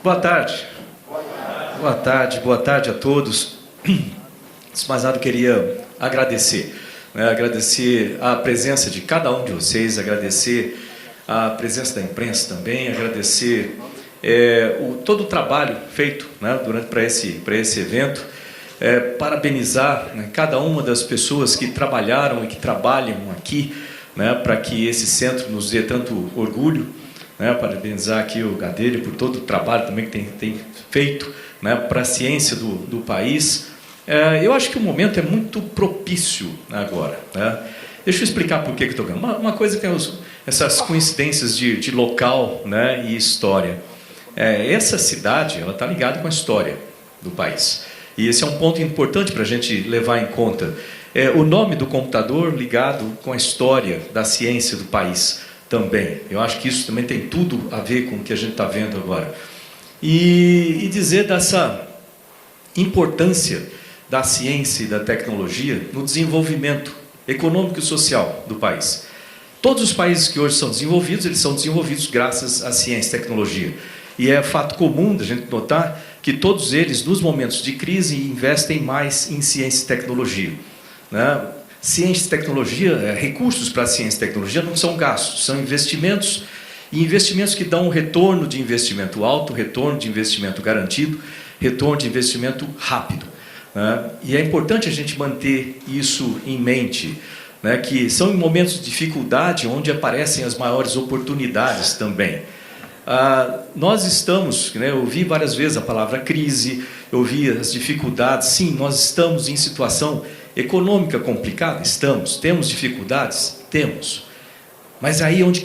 Boa tarde. Boa tarde a todos. Antes de mais nada, eu queria agradecer. Agradecer a presença de cada um de vocês, agradecer a presença da imprensa também, agradecer todo o trabalho feito para esse evento, parabenizar cada uma das pessoas que trabalharam e que trabalham aqui, para que esse centro nos dê tanto orgulho, parabenizar aqui o Gadelha por todo o trabalho também que tem feito para a ciência do país. Eu acho que o momento é muito propício agora. Deixa eu explicar por que estou falando. Uma coisa que é essas coincidências de local e história. Essa cidade está ligada com a história do país. E esse é um ponto importante para a gente levar em conta. O nome do computador ligado com a história da ciência do país também. Eu acho que isso também tem tudo a ver com o que a gente está vendo agora. E dizer dessa importância da ciência e da tecnologia no desenvolvimento econômico e social do país. Todos os países que hoje são desenvolvidos, eles são desenvolvidos graças à ciência e tecnologia. E é fato comum da gente notar que todos eles, nos momentos de crise, investem mais em ciência e tecnologia. Ciência e tecnologia, recursos para a ciência e tecnologia não são gastos, são investimentos, e investimentos que dão um retorno de investimento alto, retorno de investimento garantido, retorno de investimento rápido. E é importante a gente manter isso em mente, que são em momentos de dificuldade onde aparecem as maiores oportunidades também. Nós estamos, eu ouvi várias vezes a palavra crise, eu ouvi as dificuldades. Sim, nós estamos em situação econômica complicada, temos dificuldades, temos. Mas aí onde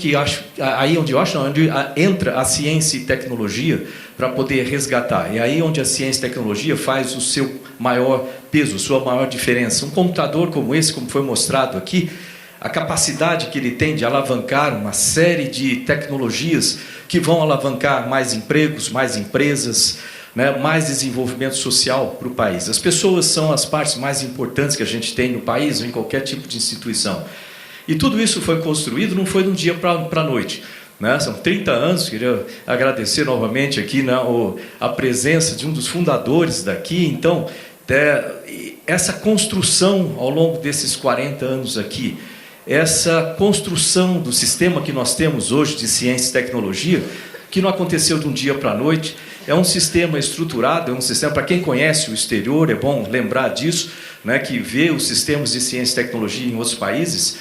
entra a ciência e tecnologia para poder resgatar. É aí onde a ciência e tecnologia faz o seu maior peso, a sua maior diferença. Um computador como esse, como foi mostrado aqui, a capacidade que ele tem de alavancar uma série de tecnologias que vão alavancar mais empregos, mais empresas, mais desenvolvimento social para o país. As pessoas são as partes mais importantes que a gente tem no país ou em qualquer tipo de instituição. E tudo isso foi construído, não foi de um dia para a noite. São 30 anos, queria agradecer novamente aqui a presença de um dos fundadores daqui. Então, essa construção ao longo desses 40 anos aqui, essa construção do sistema que nós temos hoje de ciência e tecnologia, que não aconteceu de um dia para a noite, é um sistema estruturado, é um sistema, para quem conhece o exterior, é bom lembrar disso, que vê os sistemas de ciência e tecnologia em outros países,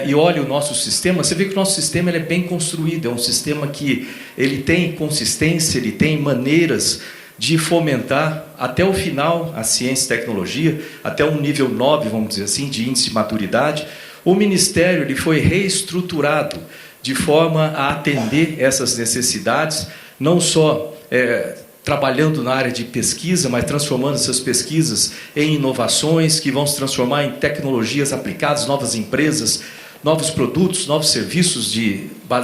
e olha o nosso sistema, você vê que o nosso sistema ele é bem construído, é um sistema que ele tem consistência, ele tem maneiras de fomentar até o final a ciência e tecnologia, até um nível 9, vamos dizer assim, de índice de maturidade. O Ministério ele foi reestruturado de forma a atender essas necessidades, não só trabalhando na área de pesquisa, mas transformando essas pesquisas em inovações que vão se transformar em tecnologias aplicadas, novas empresas, novos produtos, novos serviços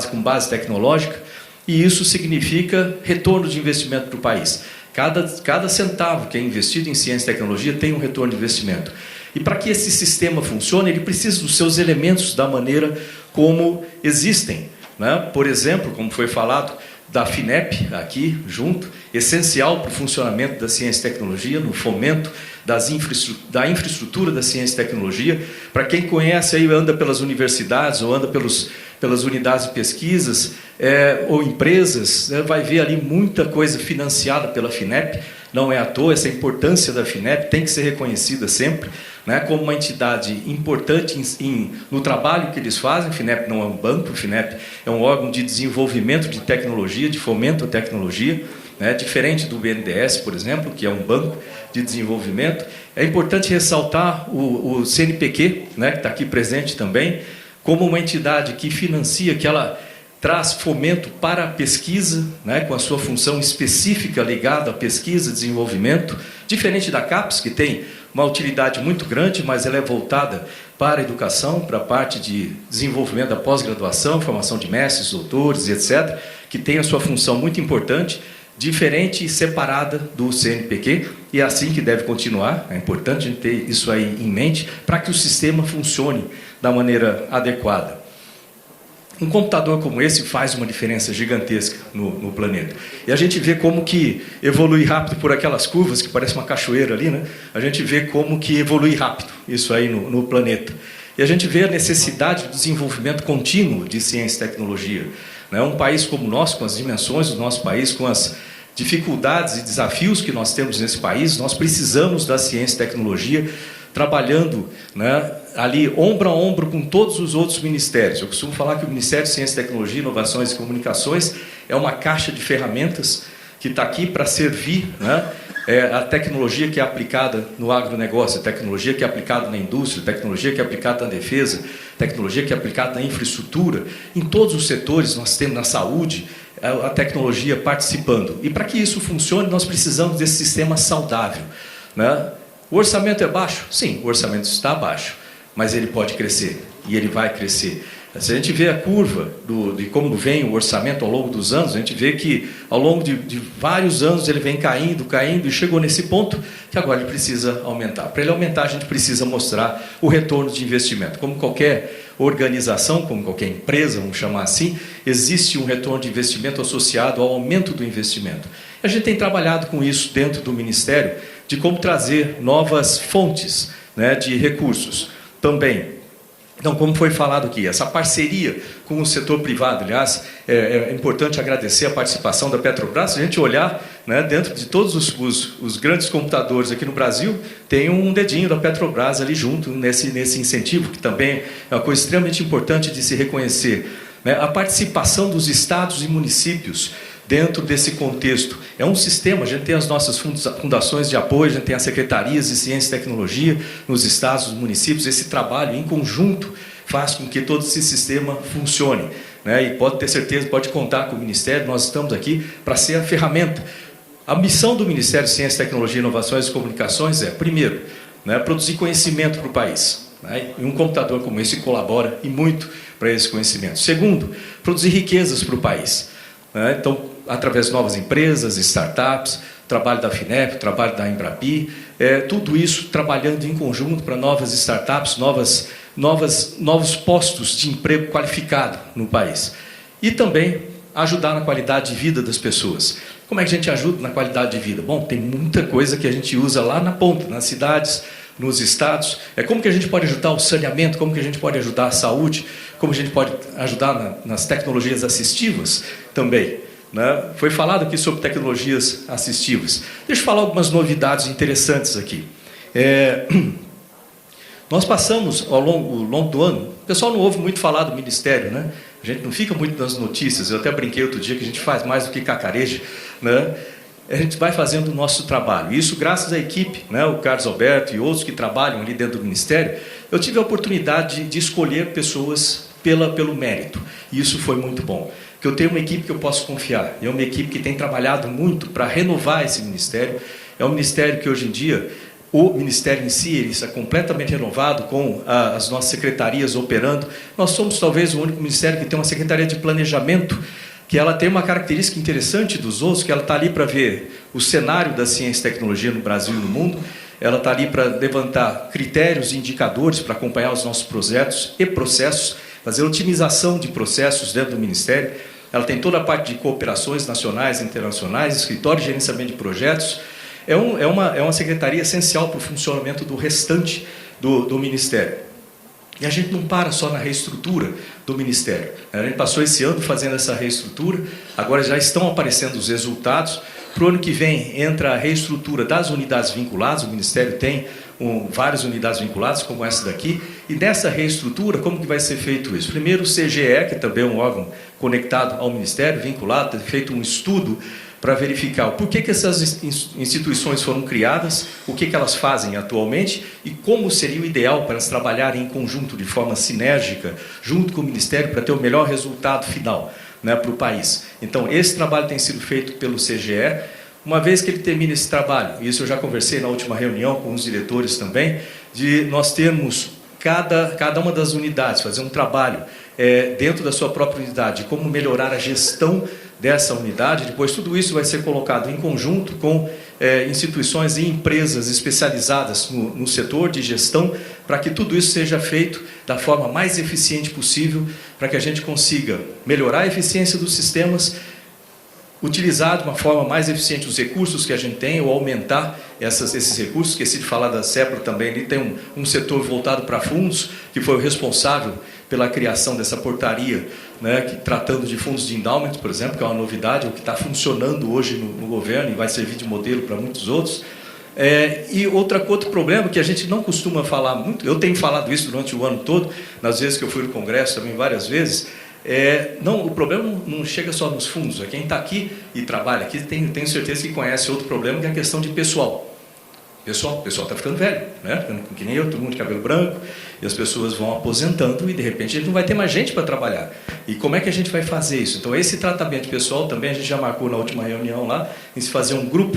com base tecnológica, e isso significa retorno de investimento para o país. Cada centavo que é investido em ciência e tecnologia tem um retorno de investimento. E para que esse sistema funcione, ele precisa dos seus elementos da maneira como existem. Por exemplo, como foi falado, da FINEP aqui junto, essencial para o funcionamento da ciência e tecnologia, no fomento da infraestrutura da ciência e tecnologia. Para quem conhece, aí anda pelas universidades ou anda pelas unidades de pesquisas ou empresas, vai ver ali muita coisa financiada pela FINEP. Não é à toa, essa importância da FINEP tem que ser reconhecida sempre, como uma entidade importante no trabalho que eles fazem. A FINEP não é um banco, a FINEP é um órgão de desenvolvimento de tecnologia, de fomento à tecnologia, diferente do BNDES, por exemplo, que é um banco de desenvolvimento. É importante ressaltar o CNPq, que está aqui presente também, como uma entidade que financia, que ela traz fomento para a pesquisa, com a sua função específica ligada à pesquisa e desenvolvimento, diferente da CAPES, que tem uma utilidade muito grande, mas ela é voltada para a educação, para a parte de desenvolvimento da pós-graduação, formação de mestres, doutores, etc., que tem a sua função muito importante, diferente e separada do CNPq, e é assim que deve continuar. É importante a gente ter isso aí em mente, para que o sistema funcione da maneira adequada. Um computador como esse faz uma diferença gigantesca no planeta. E a gente vê como que evolui rápido por aquelas curvas, que parece uma cachoeira ali, né? A gente vê como que evolui rápido isso aí no planeta. E a gente vê a necessidade de desenvolvimento contínuo de ciência e tecnologia. Né? Um país como o nosso, com as dimensões do nosso país, com as dificuldades e desafios que nós temos nesse país, nós precisamos da ciência e tecnologia trabalhando, né, ali ombro a ombro com todos os outros ministérios. Eu costumo falar que o Ministério de Ciência, Tecnologia, Inovações e Comunicações é uma caixa de ferramentas que está aqui para servir, né, a tecnologia que é aplicada no agronegócio, a tecnologia que é aplicada na indústria, a tecnologia que é aplicada na defesa, a tecnologia que é aplicada na infraestrutura. Em todos os setores, nós temos na saúde, a tecnologia participando. E para que isso funcione, nós precisamos desse sistema saudável, né? O orçamento é baixo? Sim, o orçamento está baixo, mas ele pode crescer, e ele vai crescer. Se a gente vê a curva de como vem o orçamento ao longo dos anos, a gente vê que ao longo de vários anos ele vem caindo, caindo, e chegou nesse ponto que agora ele precisa aumentar. Para ele aumentar, a gente precisa mostrar o retorno de investimento. Como qualquer organização, como qualquer empresa, vamos chamar assim, existe um retorno de investimento associado ao aumento do investimento. A gente tem trabalhado com isso dentro do Ministério, de como trazer novas fontes, né, de recursos também. Então, como foi falado aqui, essa parceria com o setor privado, aliás, é importante agradecer a participação da Petrobras. Se a gente olhar, né, dentro de todos os grandes computadores aqui no Brasil, tem um dedinho da Petrobras ali junto, nesse incentivo, que também é uma coisa extremamente importante de se reconhecer. Né? A participação dos estados e municípios dentro desse contexto. É um sistema, a gente tem as nossas fundações de apoio, a gente tem as secretarias de ciência e tecnologia nos estados, nos municípios. Esse trabalho em conjunto faz com que todo esse sistema funcione. Né? E pode ter certeza, pode contar com o Ministério, nós estamos aqui para ser a ferramenta. A missão do Ministério de Ciência, Tecnologia, Inovações e Comunicações é, primeiro, né, produzir conhecimento para o país. Né? E um computador como esse colabora e muito para esse conhecimento. Segundo, produzir riquezas para o país. Né? Então, através de novas empresas, startups, trabalho da FINEP, trabalho da Embrapi, tudo isso trabalhando em conjunto para novas startups, novos postos de emprego qualificado no país. E também ajudar na qualidade de vida das pessoas. Como é que a gente ajuda na qualidade de vida? Bom, tem muita coisa que a gente usa lá na ponta, nas cidades, nos estados. Como que a gente pode ajudar o saneamento, como que a gente pode ajudar a saúde, como a gente pode ajudar nas tecnologias assistivas também. Né? Foi falado aqui sobre tecnologias assistivas. Deixa eu falar algumas novidades interessantes aqui. Nós passamos, ao longo do ano, o pessoal não ouve muito falar do Ministério, né? A gente não fica muito nas notícias. Eu até brinquei outro dia que a gente faz mais do que cacareja, né? A gente vai fazendo o nosso trabalho. Isso graças à equipe, né? O Carlos Alberto e outros que trabalham ali dentro do Ministério. Eu tive a oportunidade de escolher pessoas pelo mérito. E isso foi muito bom. Que eu tenho uma equipe que eu posso confiar. É uma equipe que tem trabalhado muito para renovar esse Ministério. É um Ministério que hoje em dia, o Ministério em si, ele está completamente renovado, com as nossas secretarias operando. Nós somos talvez o único Ministério que tem uma Secretaria de Planejamento, que ela tem uma característica interessante dos outros, que ela está ali para ver o cenário da ciência e tecnologia no Brasil e no mundo. Ela está ali para levantar critérios e indicadores para acompanhar os nossos projetos e processos, fazer otimização de processos dentro do Ministério. Ela tem toda a parte de cooperações nacionais e internacionais, escritório de gerenciamento de projetos. É uma secretaria essencial para o funcionamento do restante do Ministério. E a gente não para só na reestrutura do Ministério. A gente passou esse ano fazendo essa reestrutura, agora já estão aparecendo os resultados. Para o ano que vem entra a reestrutura das unidades vinculadas. O Ministério tem várias unidades vinculadas, como essa daqui. E nessa reestrutura, como que vai ser feito isso? Primeiro o CGE, que também é um órgão conectado ao Ministério, vinculado, tem feito um estudo para verificar o porquê que essas instituições foram criadas, o que elas fazem atualmente e como seria o ideal para elas trabalharem em conjunto, de forma sinérgica, junto com o Ministério, para ter o melhor resultado final, né, para o país. Então, esse trabalho tem sido feito pelo CGE. Uma vez que ele termina esse trabalho, isso eu já conversei na última reunião com os diretores também, de nós termos cada uma das unidades, fazer um trabalho dentro da sua própria unidade, como melhorar a gestão dessa unidade. Depois tudo isso vai ser colocado em conjunto com instituições e empresas especializadas no setor de gestão, para que tudo isso seja feito da forma mais eficiente possível, para que a gente consiga melhorar a eficiência dos sistemas, utilizar de uma forma mais eficiente os recursos que a gente tem, ou aumentar esses recursos. Esqueci de falar da CEPRA também, ali tem um setor voltado para fundos, que foi o responsável pela criação dessa portaria, né, tratando de fundos de endowment, por exemplo, que é uma novidade, o que está funcionando hoje no governo e vai servir de modelo para muitos outros. E outro problema que a gente não costuma falar muito, eu tenho falado isso durante o ano todo, nas vezes que eu fui no Congresso também várias vezes, o problema não chega só nos fundos. Quem está aqui e trabalha aqui, tenho certeza que conhece outro problema, que é a questão de pessoal. O pessoal está ficando velho, né? Que nem eu, todo mundo de cabelo branco, e as pessoas vão aposentando e de repente a gente não vai ter mais gente para trabalhar. E como é que a gente vai fazer isso? Então esse tratamento pessoal também a gente já marcou na última reunião lá, em se fazer um grupo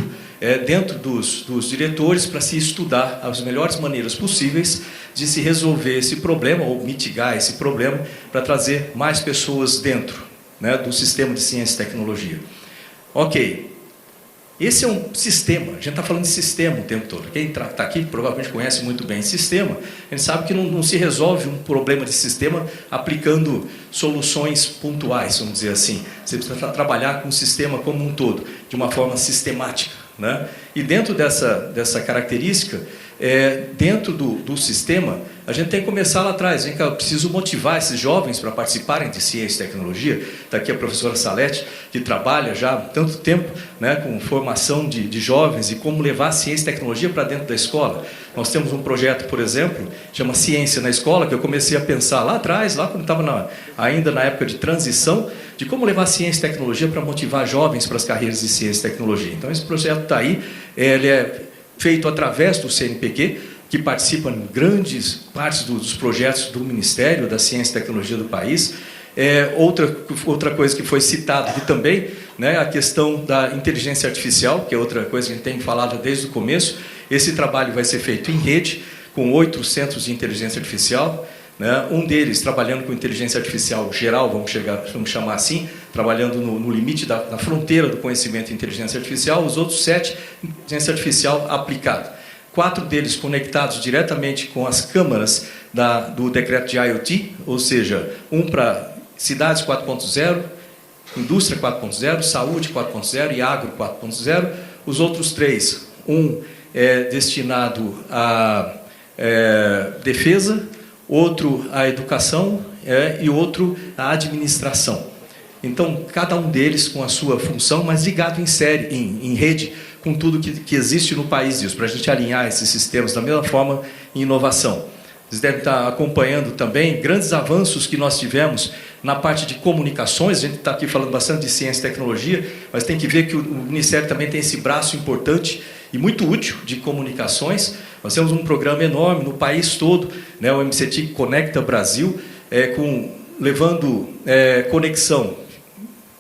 dentro dos diretores para se estudar as melhores maneiras possíveis de se resolver esse problema ou mitigar esse problema para trazer mais pessoas dentro, né, do sistema de ciência e tecnologia. Ok. Esse é um sistema, a gente está falando de sistema o tempo todo. Quem está aqui provavelmente conhece muito bem sistema. A gente sabe que não se resolve um problema de sistema aplicando soluções pontuais, vamos dizer assim. Você precisa trabalhar com o sistema como um todo, de uma forma sistemática, né? E dentro dessa característica, dentro do sistema, a gente tem que começar lá atrás. Eu preciso motivar esses jovens para participarem de ciência e tecnologia. Está aqui a professora Salete, que trabalha já há tanto tempo, né, com formação de jovens e como levar a ciência e tecnologia para dentro da escola. Nós temos um projeto, por exemplo, chama Ciência na Escola, que eu comecei a pensar lá atrás, lá quando estava ainda na época de transição, de como levar a ciência e tecnologia para motivar jovens para as carreiras de ciência e tecnologia. Então, esse projeto está aí, ele é feito através do CNPq, que participa em grandes partes dos projetos do Ministério da Ciência e Tecnologia do país. Outra coisa que foi citada aqui também, né, a questão da inteligência artificial, que é outra coisa que a gente tem falado desde o começo. Esse trabalho vai ser feito em rede, com 8 centros de inteligência artificial, né, um deles trabalhando com inteligência artificial geral, vamos chamar assim, trabalhando no limite da fronteira do conhecimento de inteligência artificial, os outros 7, inteligência artificial aplicada. 4 deles conectados diretamente com as câmaras do decreto de IoT, ou seja, um para cidades 4.0, indústria 4.0, saúde 4.0 e agro 4.0. Os outros 3, um é destinado à defesa, outro à educação e outro à administração. Então, cada um deles com a sua função, mas ligado em série, em rede, com tudo que existe no país, isso, para a gente alinhar esses sistemas da mesma forma em inovação. Vocês devem estar acompanhando também grandes avanços que nós tivemos na parte de comunicações. A gente está aqui falando bastante de ciência e tecnologia, mas tem que ver que o Ministério também tem esse braço importante e muito útil de comunicações. Nós temos um programa enorme no país todo, né, o MCT Conecta Brasil, levando conexão,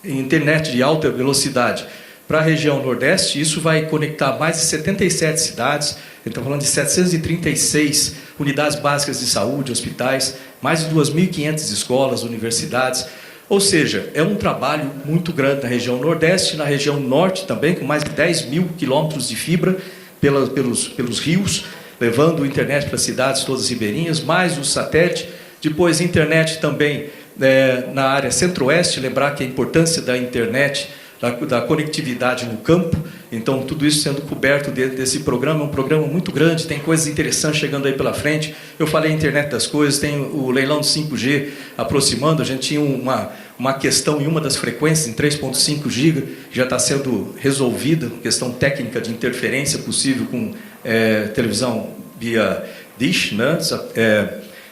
internet de alta velocidade para a região Nordeste. Isso vai conectar mais de 77 cidades, ele está falando de 736 unidades básicas de saúde, hospitais, mais de 2.500 escolas, universidades. Ou seja, é um trabalho muito grande na região Nordeste, na região Norte também, com mais de 10 mil quilômetros de fibra pelos rios, levando internet para as cidades todas ribeirinhas, mais o satélite. Depois, internet também na área centro-oeste, lembrar que a importância da internet, da conectividade no campo. Então, tudo isso sendo coberto dentro desse programa. É um programa muito grande, tem coisas interessantes chegando aí pela frente. Eu falei internet das coisas, tem o leilão de 5G aproximando. A gente tinha uma questão em uma das frequências, em 3.5 GB, que já está sendo resolvida, questão técnica de interferência possível com televisão via dish, né?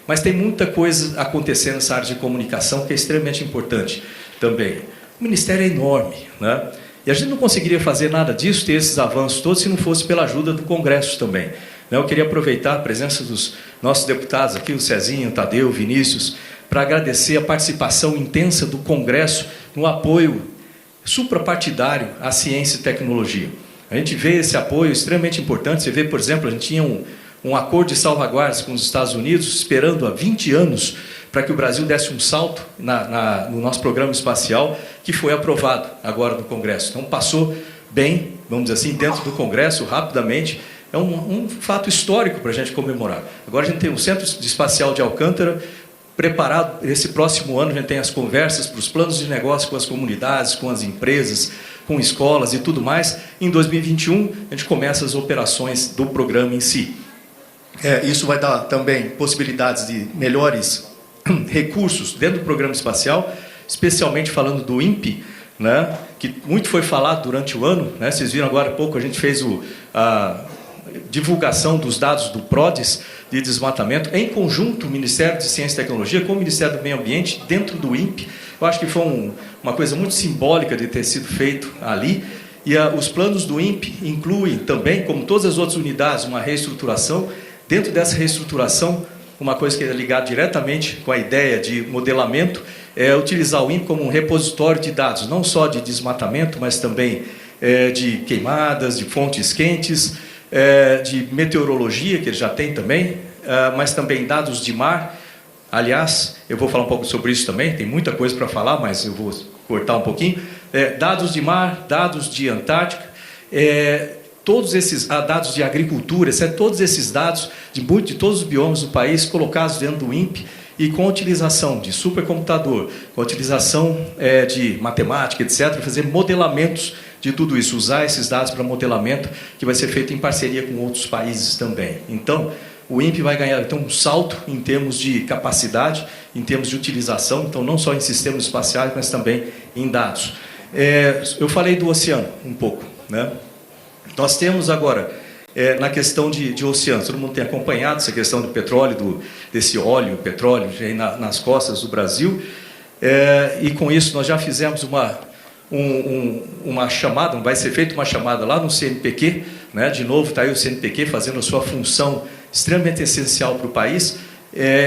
Mas tem muita coisa acontecendo nessa área de comunicação que é extremamente importante também. O Ministério é enorme, né? E a gente não conseguiria fazer nada disso, ter esses avanços todos, se não fosse pela ajuda do Congresso também. Eu queria aproveitar a presença dos nossos deputados aqui, o Cezinho, o Tadeu, o Vinícius, para agradecer a participação intensa do Congresso no apoio suprapartidário à ciência e tecnologia. A gente vê esse apoio extremamente importante. Você vê, por exemplo, a gente tinha um acordo de salvaguardas com os Estados Unidos, esperando há 20 anos para que o Brasil desse um salto no nosso programa espacial, que foi aprovado agora no Congresso. Então, passou bem, vamos dizer assim, dentro do Congresso, rapidamente. É um fato histórico para a gente comemorar. Agora a gente tem o Centro Espacial de Alcântara preparado. Esse próximo ano a gente tem as conversas para os planos de negócio com as comunidades, com as empresas, com escolas e tudo mais. Em 2021, a gente começa as operações do programa em si. Isso vai dar também possibilidades de melhores recursos dentro do programa espacial, especialmente falando do INPE, né, que muito foi falado durante o ano, né, vocês viram agora há pouco, a gente fez a divulgação dos dados do PRODES de desmatamento, em conjunto o Ministério de Ciência e Tecnologia com o Ministério do Meio Ambiente, dentro do INPE. Eu acho que foi uma coisa muito simbólica de ter sido feito ali. E os planos do INPE incluem também, como todas as outras unidades, uma reestruturação. Dentro dessa reestruturação, uma coisa que é ligada diretamente com a ideia de modelamento é utilizar o INPE como um repositório de dados, não só de desmatamento, mas também de queimadas, de fontes quentes, de meteorologia, que ele já tem também, mas também dados de mar. Aliás, eu vou falar um pouco sobre isso também, tem muita coisa para falar, mas eu vou cortar um pouquinho. Dados de mar, dados de Antártica, todos esses dados de agricultura, todos esses dados de todos os biomas do país colocados dentro do INPE e com a utilização de supercomputador, com a utilização de matemática, etc., fazer modelamentos de tudo isso, usar esses dados para modelamento, que vai ser feito em parceria com outros países também. Então, o INPE vai ganhar um salto em termos de capacidade, em termos de utilização, então não só em sistemas espaciais, mas também em dados. Eu falei do oceano um pouco, né? Nós temos agora, na questão de oceanos, todo mundo tem acompanhado essa questão do petróleo, desse óleo, petróleo, nas costas do Brasil, e com isso nós já fizemos uma chamada, vai ser feita uma chamada lá no CNPq, né? De novo está aí o CNPq fazendo a sua função extremamente essencial para o país,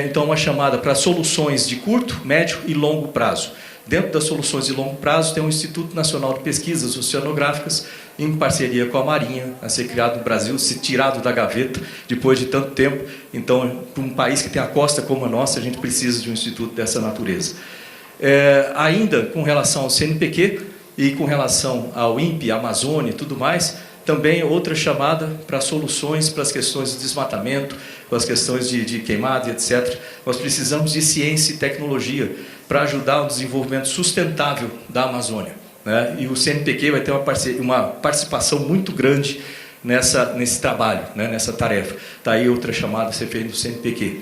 então uma chamada para soluções de curto, médio e longo prazo. Dentro das soluções de longo prazo tem o Instituto Nacional de Pesquisas Oceanográficas, em parceria com a Marinha, a ser criado no Brasil, se tirado da gaveta depois de tanto tempo. Então, para um país que tem a costa como a nossa, a gente precisa de um instituto dessa natureza. Ainda com relação ao CNPq e com relação ao INPE, Amazônia e tudo mais, também outra chamada para soluções para as questões de desmatamento, para as questões de queimada, etc. Nós precisamos de ciência e tecnologia para ajudar o desenvolvimento sustentável da Amazônia, né? E o CNPq vai ter uma participação muito grande nesse trabalho, né? Nessa tarefa. Está aí outra chamada a ser feita no CNPq.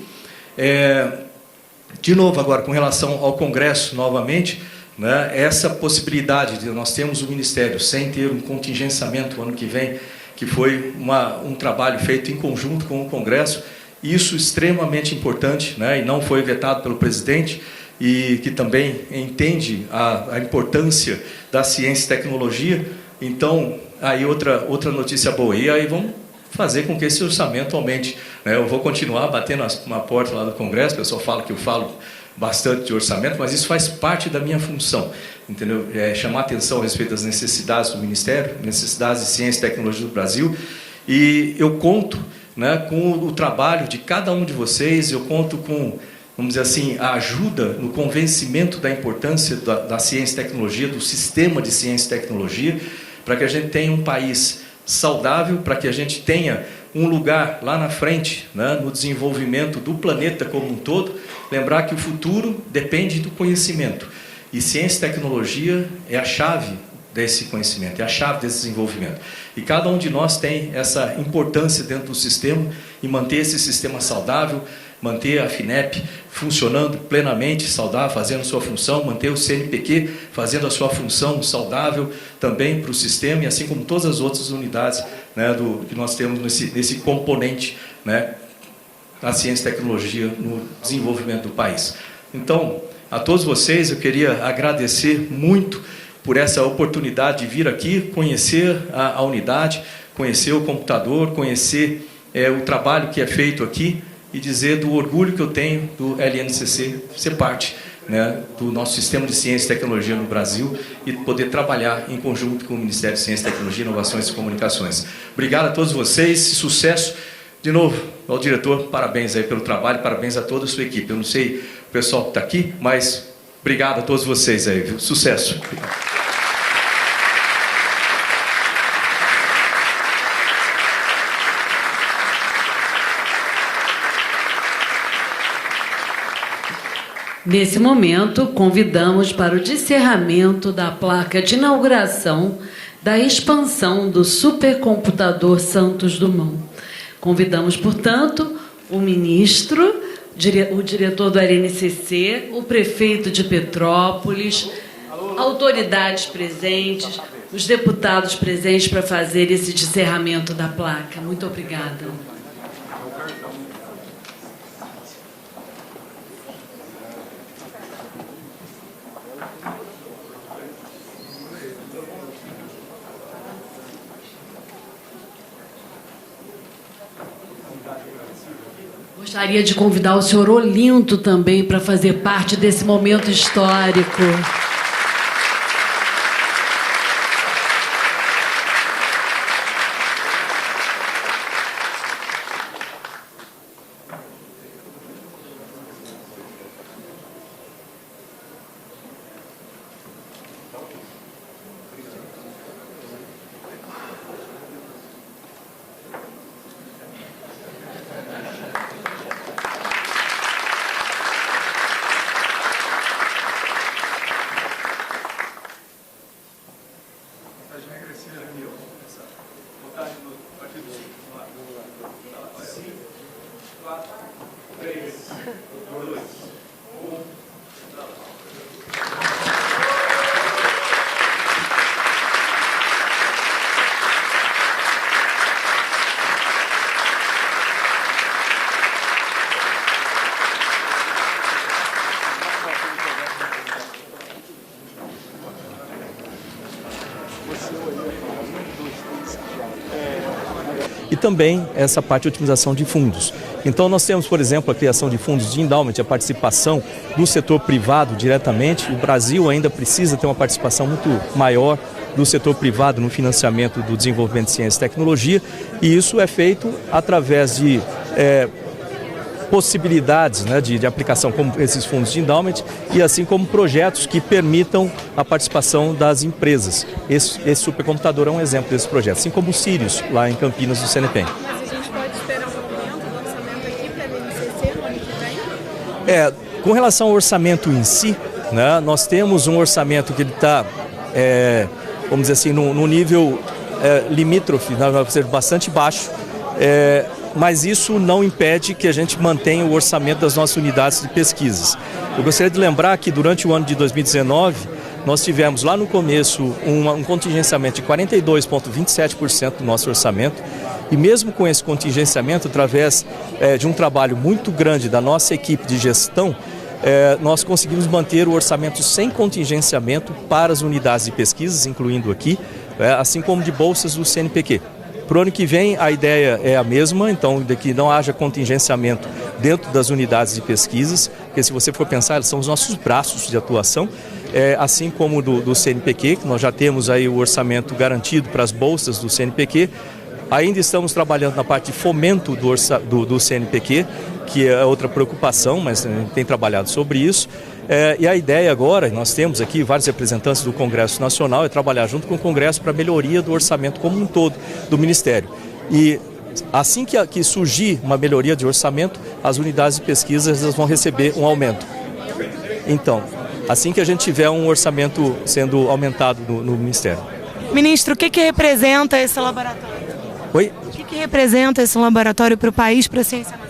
De novo, agora, com relação ao Congresso, novamente, né? Essa possibilidade de nós termos o Ministério sem ter um contingenciamento ano que vem, que foi um trabalho feito em conjunto com o Congresso, isso extremamente importante, né? E não foi vetado pelo presidente, e que também entende a importância da ciência e tecnologia. Então, aí outra notícia boa, e aí vamos fazer com que esse orçamento aumente, né? Eu vou continuar batendo na porta lá do Congresso, o pessoal fala que eu falo bastante de orçamento, mas isso faz parte da minha função, entendeu? Chamar atenção a respeito das necessidades do Ministério, necessidades de ciência e tecnologia do Brasil, e eu conto, né, com o trabalho de cada um de vocês, eu conto com, vamos dizer assim, a ajuda no convencimento da importância da ciência e tecnologia, do sistema de ciência e tecnologia, para que a gente tenha um país saudável, para que a gente tenha um lugar lá na frente, né, no desenvolvimento do planeta como um todo. Lembrar que o futuro depende do conhecimento, e ciência e tecnologia é a chave desse conhecimento, é a chave desse desenvolvimento. E cada um de nós tem essa importância dentro do sistema, e manter esse sistema saudável, manter a FINEP funcionando plenamente saudável, fazendo sua função, manter o CNPq fazendo a sua função saudável também para o sistema, e assim como todas as outras unidades, né, que nós temos nesse componente, né, da ciência e tecnologia no desenvolvimento do país. Então, a todos vocês, eu queria agradecer muito por essa oportunidade de vir aqui, conhecer a unidade, conhecer o computador, conhecer o trabalho que é feito aqui, e dizer do orgulho que eu tenho do LNCC ser parte, né, do nosso sistema de ciência e tecnologia no Brasil, e poder trabalhar em conjunto com o Ministério de Ciência, Tecnologia, Inovações e Comunicações. Obrigado a todos vocês, sucesso. De novo, ao diretor, parabéns aí pelo trabalho, parabéns a toda a sua equipe. Eu não sei pessoal que está aqui, mas obrigado a todos vocês aí, viu? Sucesso! Nesse momento, convidamos para o descerramento da placa de inauguração da expansão do supercomputador Santos Dumont. Convidamos, portanto, o ministro, o diretor do RNCC, o prefeito de Petrópolis, autoridades presentes, os deputados presentes para fazer esse descerramento da placa. Muito obrigada. Gostaria de convidar o senhor Olinto também para fazer parte desse momento histórico. E também essa parte de otimização de fundos. Então nós temos, por exemplo, a criação de fundos de endowment, a participação do setor privado diretamente. O Brasil ainda precisa ter uma participação muito maior do setor privado no financiamento do desenvolvimento de ciência e tecnologia, e isso é feito através de possibilidades, né, de aplicação como esses fundos de endowment e assim como projetos que permitam a participação das empresas. Esse supercomputador é um exemplo desse projeto, assim como o Sirius, lá em Campinas, do CNPq. Mas a gente pode esperar um aumento do orçamento aqui para a BNCC no ano que vem? Com relação ao orçamento em si, né, nós temos um orçamento que ele está, vamos dizer assim, no nível limítrofe, né, vai ser bastante baixo, mas isso não impede que a gente mantenha o orçamento das nossas unidades de pesquisas. Eu gostaria de lembrar que durante o ano de 2019, nós tivemos lá no começo um contingenciamento de 42,27% do nosso orçamento, e mesmo com esse contingenciamento, através de um trabalho muito grande da nossa equipe de gestão, nós conseguimos manter o orçamento sem contingenciamento para as unidades de pesquisas, incluindo aqui, assim como de bolsas do CNPq. Para o ano que vem, a ideia é a mesma, então, de que não haja contingenciamento dentro das unidades de pesquisas, porque se você for pensar, eles são os nossos braços de atuação, assim como do CNPq, que nós já temos aí o orçamento garantido para as bolsas do CNPq. Ainda estamos trabalhando na parte de fomento do CNPq, que é outra preocupação, mas a gente tem trabalhado sobre isso. E a ideia agora, nós temos aqui vários representantes do Congresso Nacional, é trabalhar junto com o Congresso para a melhoria do orçamento como um todo do Ministério. E assim que surgir uma melhoria de orçamento, as unidades de pesquisa elas vão receber um aumento. Então, assim que a gente tiver um orçamento sendo aumentado no Ministério. Ministro, o que representa esse laboratório? Oi? O que representa esse laboratório para o país, para a ciência?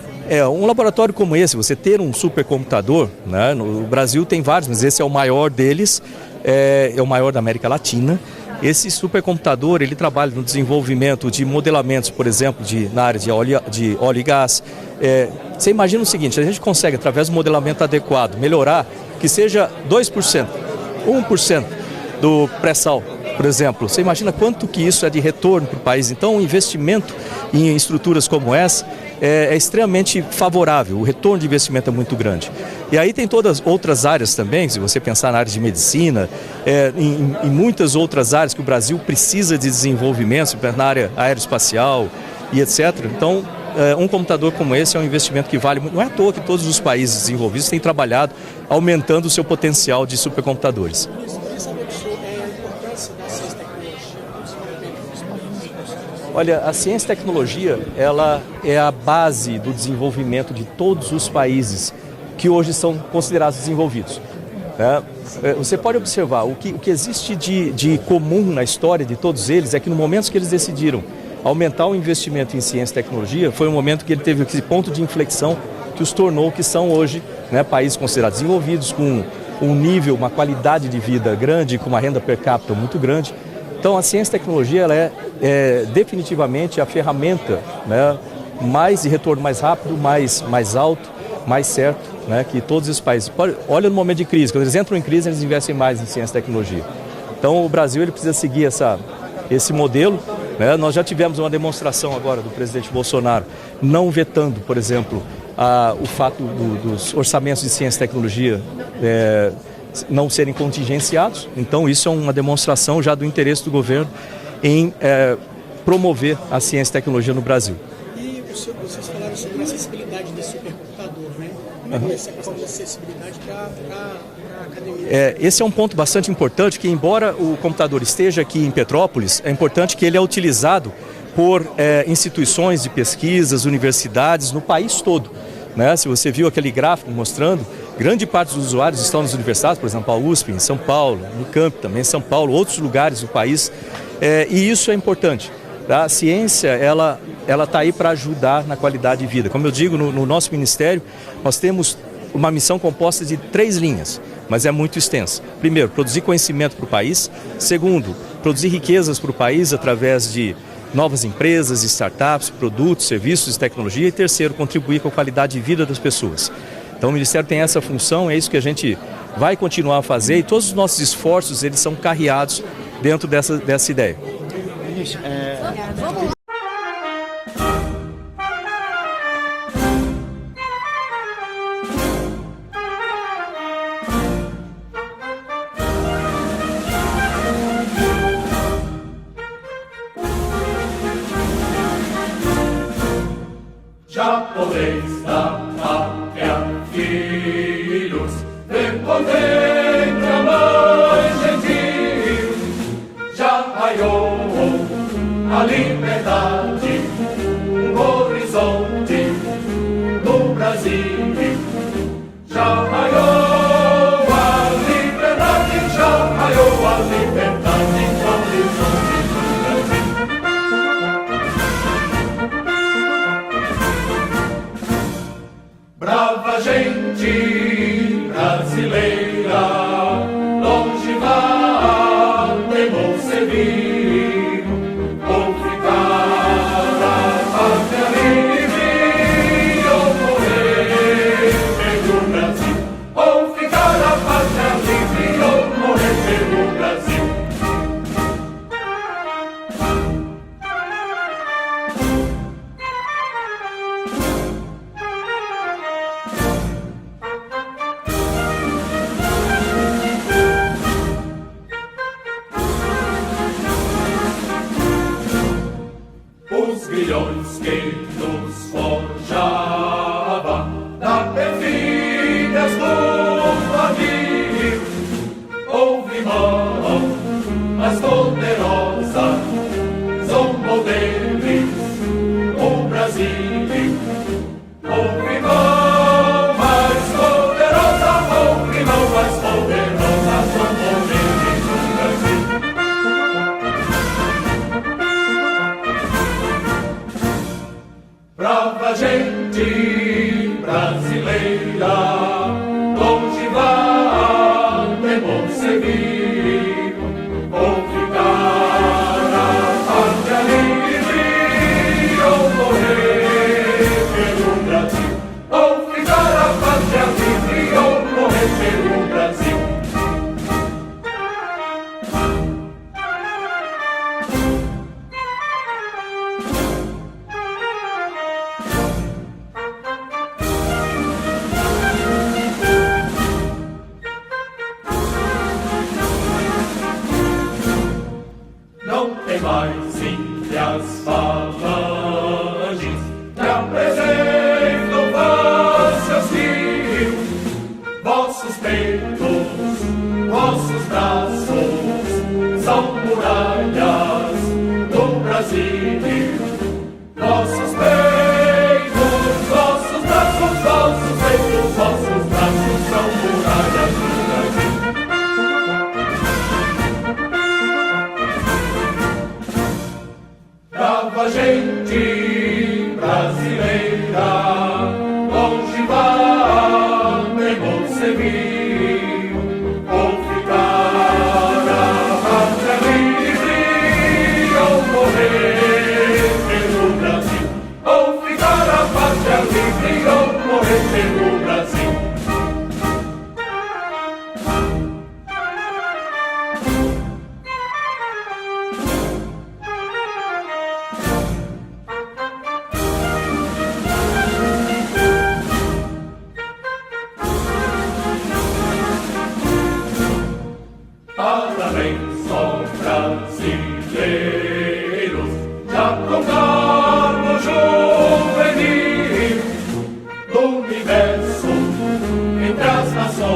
Um laboratório como esse, você ter um supercomputador, né, no Brasil tem vários, mas esse é o maior deles, é o maior da América Latina. Esse supercomputador, ele trabalha no desenvolvimento de modelamentos, por exemplo, na área de óleo e gás. Você imagina o seguinte, a gente consegue, através do modelamento adequado, melhorar que seja 2%, 1% do pré-sal, por exemplo. Você imagina quanto que isso é de retorno para o país. Então, o investimento em estruturas como essa é extremamente favorável, o retorno de investimento é muito grande. E aí tem todas outras áreas também, se você pensar na área de medicina, em muitas outras áreas que o Brasil precisa de desenvolvimento, na área aeroespacial e etc. Então, um computador como esse é um investimento que vale muito. Não é à toa que todos os países desenvolvidos têm trabalhado aumentando o seu potencial de supercomputadores. Olha, a ciência e tecnologia, ela é a base do desenvolvimento de todos os países que hoje são considerados desenvolvidos. Você pode observar, o que existe de comum na história de todos eles é que no momento que eles decidiram aumentar o investimento em ciência e tecnologia, foi um momento que ele teve esse ponto de inflexão que os tornou que são hoje, né, países considerados desenvolvidos, com um nível, uma qualidade de vida grande, com uma renda per capita muito grande. Então a ciência e tecnologia ela é definitivamente a ferramenta, né, de retorno mais rápido, mais alto, mais certo, né, que todos os países. Olha no momento de crise, quando eles entram em crise, eles investem mais em ciência e tecnologia. Então o Brasil ele precisa seguir esse modelo. Né? Nós já tivemos uma demonstração agora do presidente Bolsonaro não vetando, por exemplo, o fato dos orçamentos de ciência e tecnologia não serem contingenciados. Então isso é uma demonstração já do interesse do governo em promover a ciência e tecnologia no Brasil. E vocês falaram sobre a acessibilidade desse supercomputador, né? Como é que é essa questão de acessibilidade para a academia? Esse é um ponto bastante importante, que embora o computador esteja aqui em Petrópolis, é importante que ele é utilizado por instituições de pesquisas, universidades no país todo. Né? Se você viu aquele gráfico mostrando, grande parte dos usuários estão nas universidades, por exemplo, a USP, em São Paulo, no Unicamp também em São Paulo, outros lugares do país, e isso é importante. A ciência, ela está aí para ajudar na qualidade de vida. Como eu digo, no nosso ministério, nós temos uma missão composta de 3 linhas, mas é muito extensa. Primeiro, produzir conhecimento para o país. Segundo, produzir riquezas para o país através de novas empresas, startups, produtos, serviços e tecnologia. E terceiro, contribuir com a qualidade de vida das pessoas. Então o Ministério tem essa função, é isso que a gente vai continuar a fazer, e todos os nossos esforços eles são carreados dentro dessa ideia. Japoneses da pátria, filhos, respondendo a mãe gentil, já raiou a liberdade, um horizonte no Brasil. Já raiou a liberdade, já raiou a liberdade, no horizonte no Brasil. Brava gente brasileira, longe vá, temor servir, ou ficar a pátria livre, ou morrer pelo Brasil, ou ficar a pátria livre, ou morrer pelo Brasil. Os grilhões que nos forjava da perfídia do navio, houve mão mais poderosa, zombou deles o Brasil. Houve mão mais poderosa, houve mão mais poderosa, zombou deles o Brasil. Brava gente brasileira, longe vá, temor servir, ou ficar a pátria livre, ou morrer pelo Brasil, ou ficar a pátria livre, ou morrer pelo Brasil. Não tem mais índias falanges pra representam vossos rios, vossos peitos, vossos braços, são muralhas do Brasil. Vossos peitos, vossos braços, vossos peitos, vossos braços, são muralhas do Brasil. Brava gente brasileira, longe vai você vir, ou ficar a pátria livre, ou morrer pelo Brasil, ou ficar a pátria livre, ou morrer pelo Brasil. Parabéns, ó brasileiros, já com cargo juvenil do universo entre as nações.